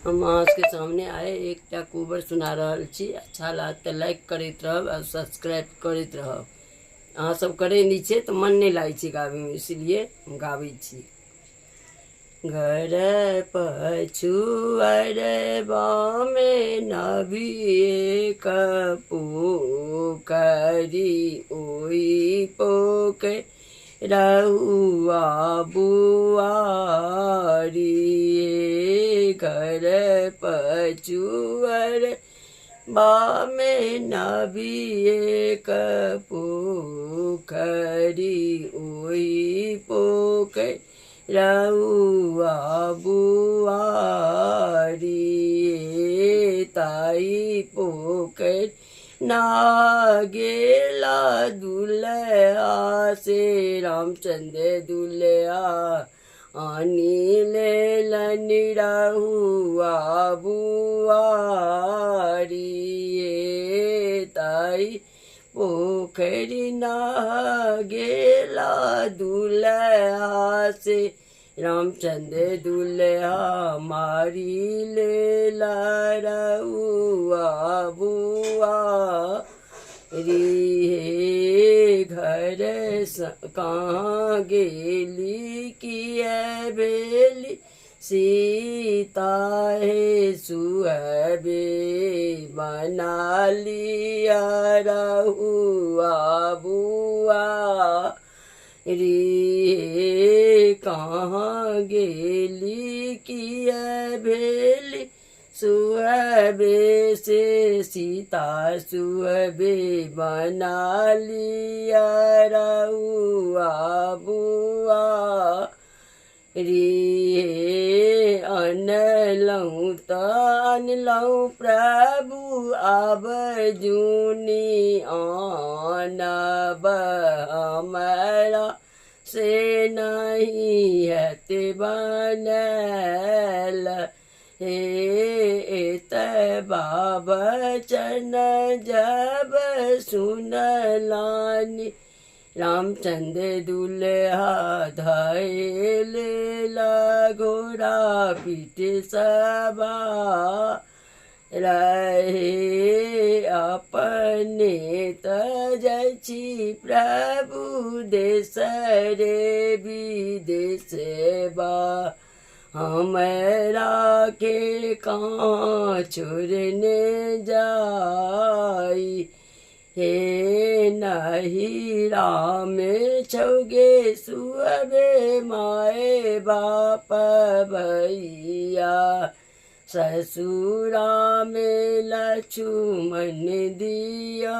हम अहाँ के सामने आए एक कोबर सुना रहल छी। अच्छा लागत तो लाइक करते रहब और सब्सक्राइब करते रहब। अहाँ सब करे नीचे तो मन नहीं लागे छी गावे में, इसलिए हम गावे छी। घर पछुअर बामे नभिए करी ओई पोके रहुआ बुआरी। घर पछुअर बामे नभिए करी ओई पोके रहुआ बुआरी। ताई पोखर ना गेला दुल्हा से रामचंद्र दुल्हा अनिले लनी रहुआ बुआरी। ताई पोखरी ना गेला दुल्हा से रामचंद्र दुल्हा मारी ले रहुआ बुआरी। हे घर कहाँ गेली किए बेली सीता है सुहबे बना लिया रहुआ बुआरी। कहाँ गेली किए भेली सुहबे से सीता सुहबे बना लिया रहुआ बुआरी। अनलऊँ त अनलऊँ प्रभु अब जूनी आनब हमारा से नहीं हते बनल। हे एत बाबचन जब सुनलानी रामचंद्र दुल्हा धैल घोड़ा पीठ सबा रहे अपने तजी प्रभु देश रे विदेश बा हमरा के कहाँ छोड़ने जाई। हे नहीं राम छौगे सुअबे माए बाप भैया ससुरा में लक्ष्मण दिया।